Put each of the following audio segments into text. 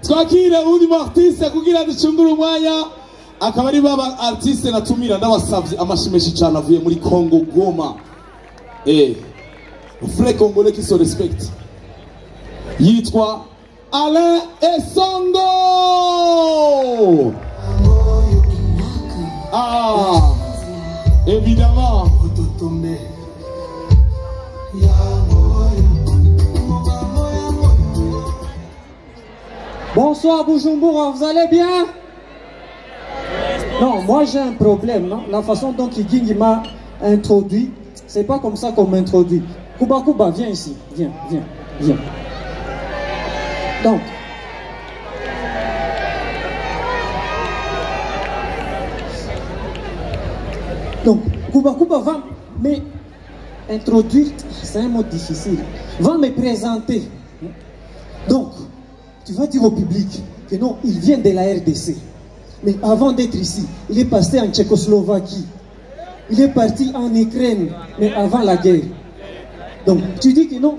twakire undi mu artiste kugira ducungure umwanya akaba ari baba artiste natumira ndabasavye amashimeshi cyane avuye muri Congo Goma frère congolais qui se respecte yitwa Alain Esongo. Ah, évidemment. Bonsoir Bujumbura, vous allez bien? Non, moi j'ai un problème, non? La façon dont Kigingi m'a introduit, c'est pas comme ça qu'on m'introduit. Kuba Kuba, viens ici, viens. Donc, Kuba Kuba va m'introduire, c'est un mot difficile, va me présenter. Donc, tu vas dire au public que non, il vient de la RDC. Mais avant d'être ici, il est passé en Tchécoslovaquie. Il est parti en Ukraine, mais avant la guerre. Donc, tu dis que non,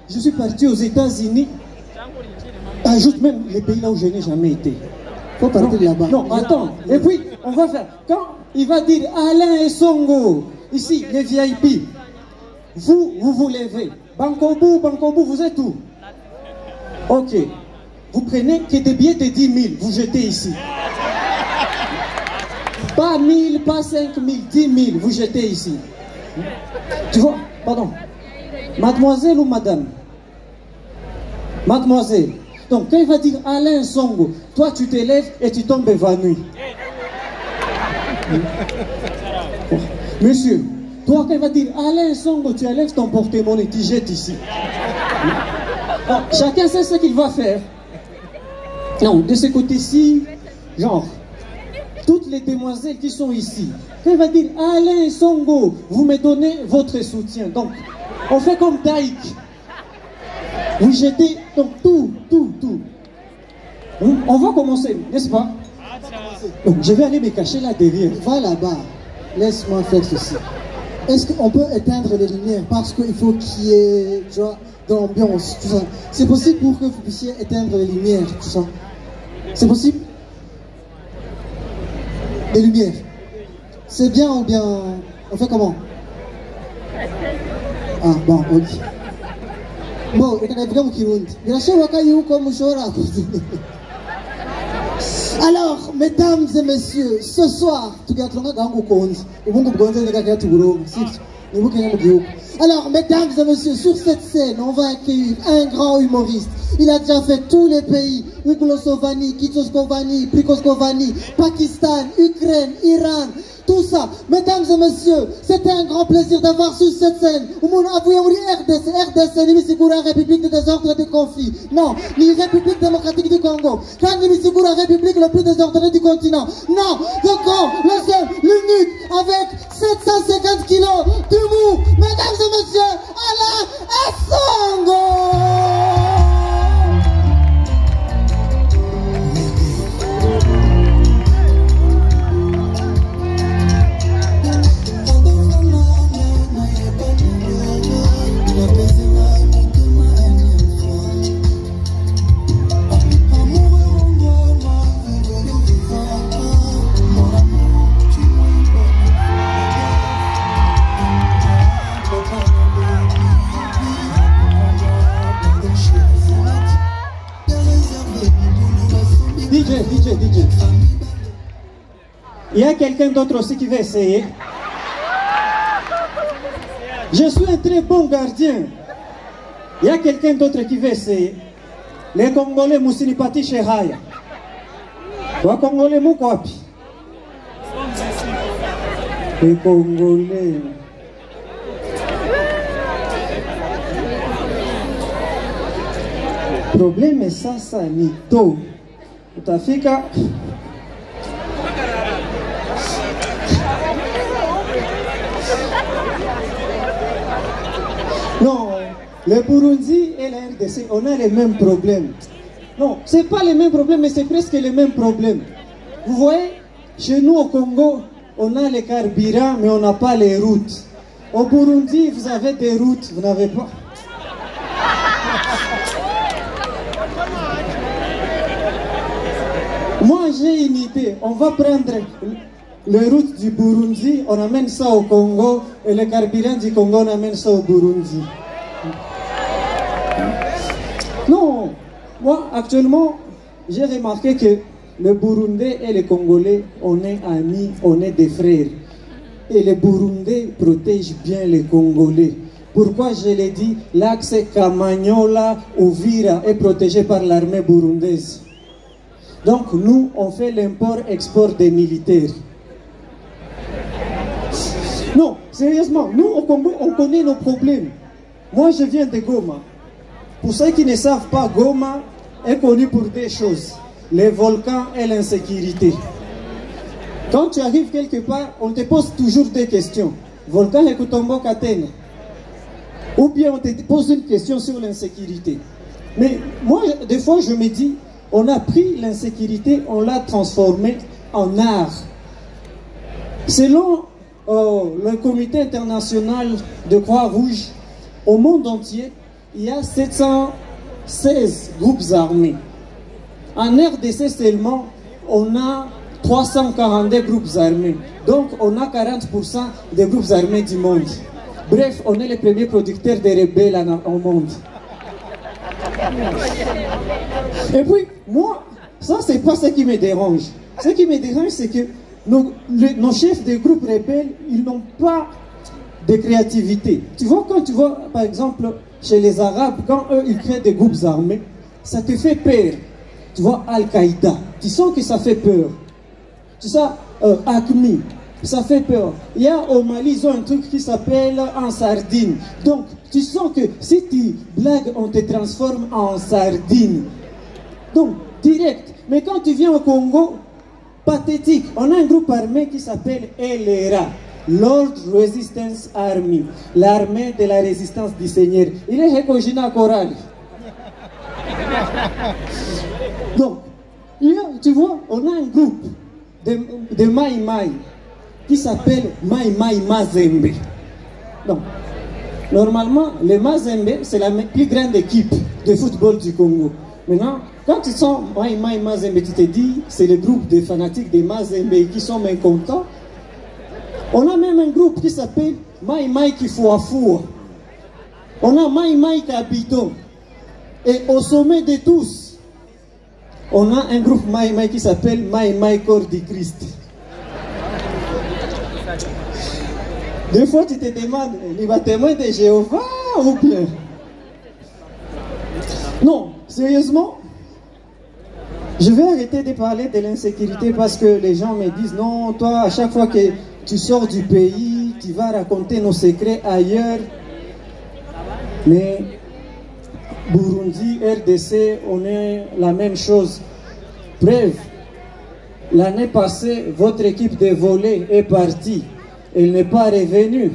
je suis parti aux États-Unis. Ajoute même les pays là où je n'ai jamais été. Faut partir là-bas. Non, attends. Et puis, on va faire. Quand il va dire Alain Esongo, ici, les VIP, vous vous levez. Bankobu, vous êtes où? Ok. Vous prenez que des billets de 10 000, vous jetez ici. Pas 1000, pas 5 000, 10 000, vous jetez ici. Tu vois? Pardon. Mademoiselle ou madame? Mademoiselle. Donc, quand il va dire Alain Songo, toi tu te lèves et tu tombes évanoui. Monsieur, toi quand il va dire Alain Songo, tu enlèves ton porte-monnaie, tu jettes ici. Alors, chacun sait ce qu'il va faire. Non, de ce côté-ci, genre, toutes les demoiselles qui sont ici, quand il va dire Alain Songo, vous me donnez votre soutien. Donc, on fait comme Daïk. Vous jetez donc tout. On va commencer, n'est-ce pas? Donc, je vais aller me cacher là derrière. Va là-bas, laisse-moi faire ceci. Est-ce qu'on peut éteindre les lumières parce qu'il faut qu'il y ait, tu vois, de l'ambiance, tout ça. C'est possible pour que vous puissiez éteindre les lumières, tout ça. C'est possible? Les lumières. C'est bien ou bien... On fait comment? Ah, bon, ok. Bon, alors, mesdames et messieurs, ce soir, alors, mesdames et messieurs, sur cette scène, on va accueillir un grand humoriste. Il a déjà fait tous les pays, Yugooslavie, Kitoskovanie, Prikoskovanie, Pakistan, Ukraine, Iran, tout ça. Mesdames et messieurs, c'était un grand plaisir d'avoir sur cette scène. RDC, Nimisigura, République de désordre et de conflit. Non, ni République démocratique du Congo. Quand Nimisigura, République le plus désordonnée du continent. Non, le grand, le seul, l'unique, avec 750 kilos d'humour. Mesdames et messieurs, Alain Esongo! DJ. Il y a quelqu'un d'autre aussi qui veut essayer. Je suis un très bon gardien. Il y a quelqu'un d'autre qui veut essayer. Les Congolais Moussinipati Chehaya. Les Congolais Moukwapi. Les Congolais. Problème est ça, Nito. Utafika. Non, le Burundi et la RDC, on a les mêmes problèmes. Non, c'est pas les mêmes problèmes, mais c'est presque les mêmes problèmes. Vous voyez, chez nous au Congo, on a les carburants, mais on n'a pas les routes. Au Burundi, vous avez des routes, vous n'avez pas. Moi, j'ai une idée. On va prendre les routes du Burundi, on amène ça au Congo, et le carburant du Congo, on amène ça au Burundi. Non, moi, actuellement, j'ai remarqué que le Burundais et les Congolais, on est amis, on est des frères. Et les Burundais protègent bien les Congolais. Pourquoi je l'ai dit, l'axe Kamanyola-Uvira est protégé par l'armée burundaise. Donc nous, on fait l'import-export des militaires. Non, sérieusement, nous au Congo, on connaît nos problèmes. Moi, je viens de Goma. Pour ceux qui ne savent pas, Goma est connu pour deux choses. Les volcans et l'insécurité. Quand tu arrives quelque part, on te pose toujours des questions. Volcan et Kutombo Katene. Ou bien on te pose une question sur l'insécurité. Mais moi, des fois, je me dis, on a pris l'insécurité, on l'a transformée en art. Selon le comité international de Croix-Rouge, au monde entier, il y a 716 groupes armés. En RDC seulement, on a 342 groupes armés. Donc, on a 40% des groupes armés du monde. Bref, on est les premiers producteurs de rebelles au monde. Et puis, moi, ça, c'est pas ce qui me dérange. Ce qui me dérange, c'est que nos chefs de groupes rebelles, ils n'ont pas de créativité. Tu vois, quand tu vois, par exemple, chez les Arabes, quand eux, ils créent des groupes armés, ça te fait peur. Tu vois, Al-Qaïda, tu sens que ça fait peur. Tu sais, Acme, ça fait peur. Il y a au Mali, ils ont un truc qui s'appelle en sardine. Donc, tu sens que si tu blagues, on te transforme en sardine. Donc, direct. Mais quand tu viens au Congo, pathétique. On a un groupe armé qui s'appelle LRA, Lord Resistance Army, l'armée de la résistance du Seigneur. Il est Hekojina Koral. Donc, tu vois, on a un groupe de Mai Mai qui s'appelle Mai Mai Mazembe. Donc, normalement, les Mazembe, c'est la plus grande équipe de football du Congo. Maintenant, quand tu sens Mai Mai Mazembe, tu te dis, c'est le groupe des fanatiques des Mazembe qui sont mécontents. On a même un groupe qui s'appelle Mai Mai Kifuafua. On a Mai Mai Capito. Et au sommet de tous, on a un groupe Mai Mai qui s'appelle Mai Mai Corps du Christ. Des fois, tu te demandes, il va témoin de Jéhovah ou bien? Non, sérieusement, je vais arrêter de parler de l'insécurité parce que les gens me disent, non, toi, à chaque fois que tu sors du pays, tu vas raconter nos secrets ailleurs. Mais Burundi, RDC, on est la même chose. Bref, l'année passée, votre équipe de volley est partie. Elle n'est pas revenue.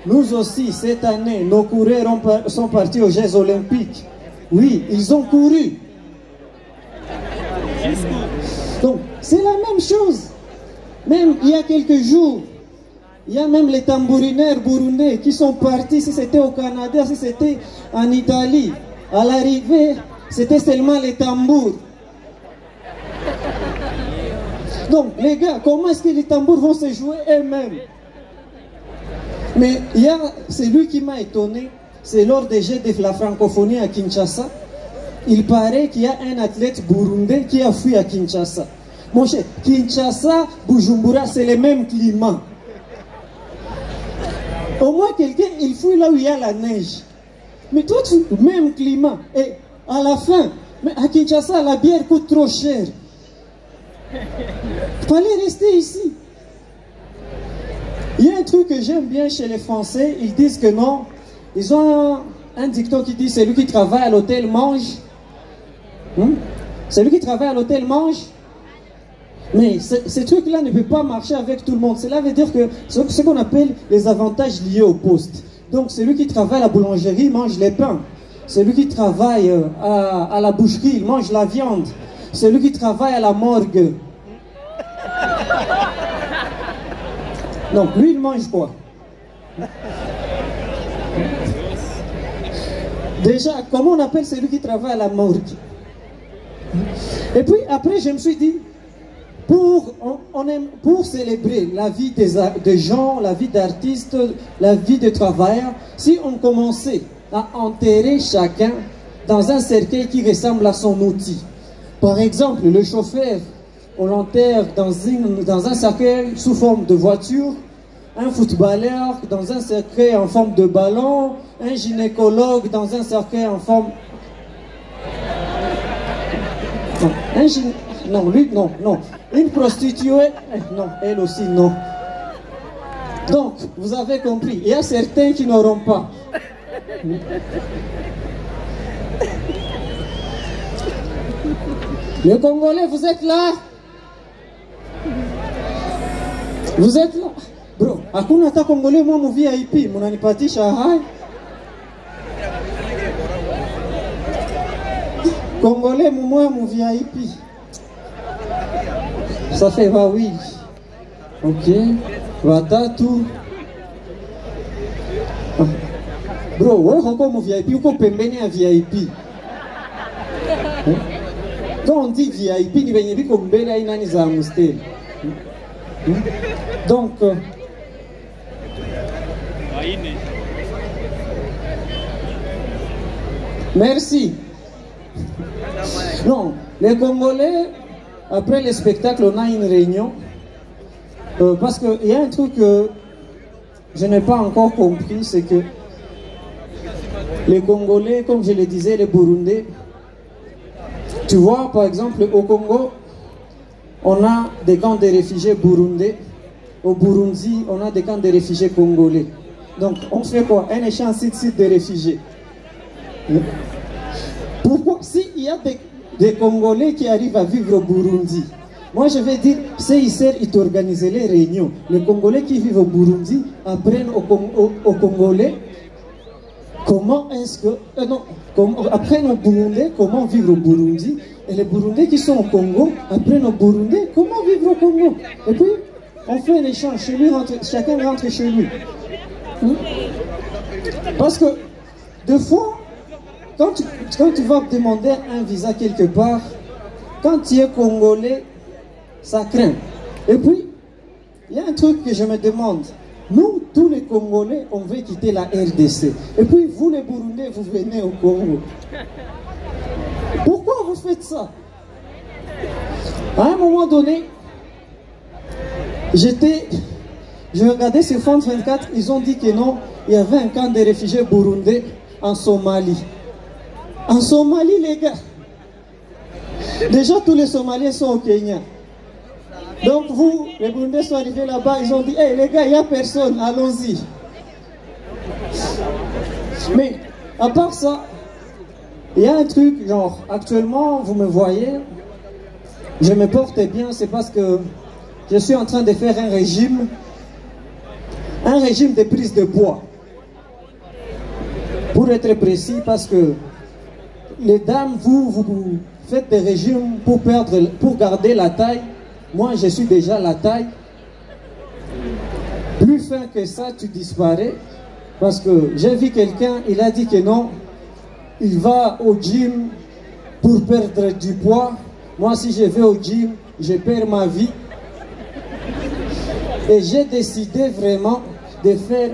Nous aussi, cette année, nos coureurs sont partis aux Jeux Olympiques. Oui, ils ont couru. Donc, c'est la même chose. Même il y a quelques jours, il y a même les tambourineurs burundais qui sont partis, si c'était au Canada, si c'était en Italie. À l'arrivée, c'était seulement les tambours. Donc, les gars, comment est-ce que les tambours vont se jouer eux-mêmes? Mais il y a celui qui m'a étonné, c'est lors des Jeux de la francophonie à Kinshasa. Il paraît qu'il y a un athlète burundais qui a fui à Kinshasa. Mon cher, Kinshasa, Bujumbura, c'est le même climat. Au moins quelqu'un, il fouille là où il y a la neige. Mais toi, même climat. Et à la fin, mais à Kinshasa, la bière coûte trop cher. Il fallait rester ici. Il y a un truc que j'aime bien chez les Français, ils disent que non. Ils ont un dicton qui dit, celui qui travaille à l'hôtel mange. Celui qui travaille à l'hôtel mange. Mais ce truc-là ne peut pas marcher avec tout le monde. Cela veut dire que ce qu'on appelle les avantages liés au poste. Donc celui qui travaille à la boulangerie mange les pains. Celui qui travaille à la boucherie, il mange la viande. Celui qui travaille à la morgue. Donc lui, il mange quoi? Déjà, comment on appelle celui qui travaille à la morgue? Et puis après, je me suis dit, pour célébrer la vie des gens, la vie d'artistes, la vie de travailleurs, si on commençait à enterrer chacun dans un cercueil qui ressemble à son outil. Par exemple, le chauffeur, on l'enterre dans un cercueil sous forme de voiture, un footballeur dans un cercueil en forme de ballon, un gynécologue dans un cercueil en forme... Non, lui, non. Une prostituée, non, elle aussi, non. Donc, vous avez compris, il y a certains qui n'auront pas. Les Congolais, vous êtes là? Vous êtes là? Bro, hakuna hata Congolais moi mu VIP, munanipatisha hai. Congolais moi mu VIP. Ça fait wawili. Ok. Watatu. Bro, wewe uko mu VIP, uko pembeni ya VIP. Quand on dit VIP, ni venye biko mbele ya nani za musteli. Donc merci. Non, les Congolais, après le spectacle, on a une réunion. Parce qu'il y a un truc que je n'ai pas encore compris, c'est que les Congolais, comme je le disais, les Burundais, tu vois, par exemple, au Congo, on a des camps de réfugiés burundais. Au Burundi, on a des camps de réfugiés congolais. Donc, on fait quoi? Un échange site de réfugiés. Pourquoi? S'il y a des Congolais qui arrivent à vivre au Burundi, moi je vais dire, CICR, ils organisent les réunions. Les Congolais qui vivent au Burundi apprennent aux Congolais comment est-ce que... apprennent aux Burundais comment vivre au Burundi. Et les Burundais qui sont au Congo apprennent aux Burundais comment vivre au Congo. Et puis, on fait un échange chez lui, chacun rentre chez lui. Parce que, des fois, quand tu vas demander un visa quelque part, quand tu es Congolais, ça craint. Et puis, il y a un truc que je me demande. Nous, tous les Congolais, on veut quitter la RDC. Et puis, vous les Burundais, vous venez au Congo. Pourquoi vous faites ça? À un moment donné, je regardais sur France 24, ils ont dit que non, il y avait un camp de réfugiés burundais en Somalie. En Somalie, les gars. Déjà, tous les Somaliens sont au Kenya. Donc vous, les Burundais sont arrivés là-bas, ils ont dit, hey les gars, il n'y a personne, allons-y. Mais, à part ça, il y a un truc, genre, actuellement, vous me voyez, je me porte bien, c'est parce que je suis en train de faire un régime de prise de poids. Pour être précis, parce que les dames, vous faites des régimes pour garder la taille. Moi, je suis déjà la taille. Plus fin que ça, tu disparais. Parce que j'ai vu quelqu'un, il a dit que non, il va au gym pour perdre du poids. Moi, si je vais au gym, je perds ma vie. Et j'ai décidé vraiment de faire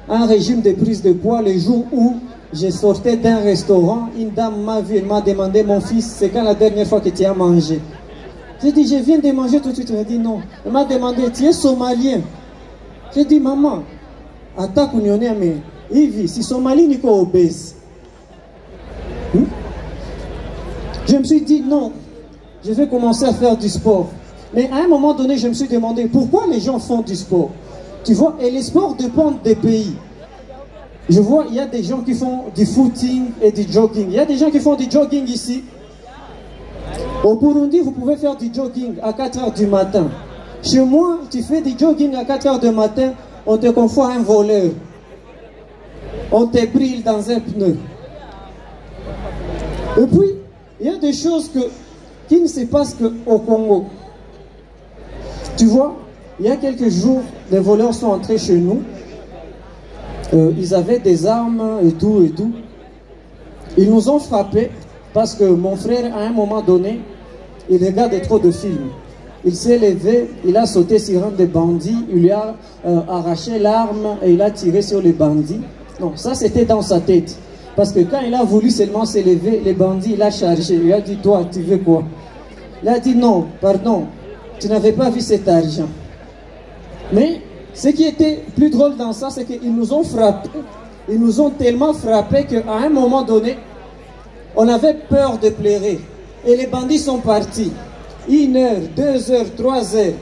un régime de prise de poids le jour où je sortais d'un restaurant. Une dame m'a vu, elle m'a demandé, mon fils, c'est quand la dernière fois que tu as mangé? J'ai dit, je viens de manger tout de suite. Elle m'a dit non. Elle m'a demandé, tu es somalien? J'ai dit, maman, attaque unionnée, mais Yves, si Somalie n'est pas obèse. Je me suis dit, non, je vais commencer à faire du sport. Mais à un moment donné, je me suis demandé, pourquoi les gens font du sport? Tu vois, et les sports dépendent des pays. Je vois, il y a des gens qui font du footing et du jogging. Il y a des gens qui font du jogging ici. Au Burundi, vous pouvez faire du jogging à 4 h du matin. Chez moi, tu fais du jogging à 4 h du matin, on te confond à un voleur. On te brille dans un pneu. Et puis, il y a des choses qui ne se passent qu'au Congo. Tu vois, il y a quelques jours, les voleurs sont entrés chez nous. Ils avaient des armes et tout et tout. Ils nous ont frappés parce que mon frère, à un moment donné, il regarde trop de films. il s'est levé, il a sauté sur un des bandits, il lui a arraché l'arme et il a tiré sur les bandits. Non, ça c'était dans sa tête. Parce que quand il a voulu seulement se lever, les bandits, il a chargé. Il a dit, toi, tu veux quoi? Il a dit, non, pardon, tu n'avais pas vu cet argent. Mais ce qui était plus drôle dans ça, c'est qu'ils nous ont frappés. Ils nous ont tellement frappés qu'à un moment donné, on avait peur de pleurer. Et les bandits sont partis. 1 heure, 2 heures, 3 heures.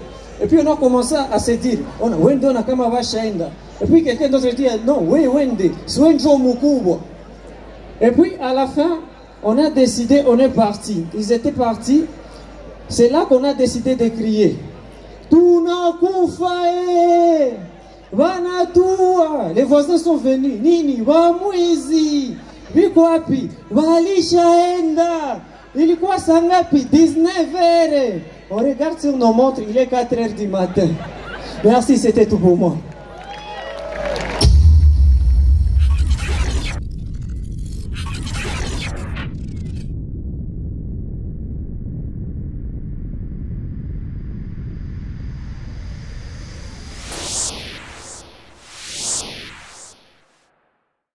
Et puis on a commencé à se dire, et puis quelqu'un d'autre dit, non, oui, Wende, Swenjo Mukubo. Et puis à la fin, on a décidé, on est parti. Ils étaient partis. C'est là qu'on a décidé de crier. Tunakufae! Vanatua! Les voisins sont venus. Nini, Wamwizi! Bikwapi! Walishaenda! Il est quoi Sangapi? 19h! On regarde sur nos montres, il est 4h du matin. Merci, c'était tout pour moi.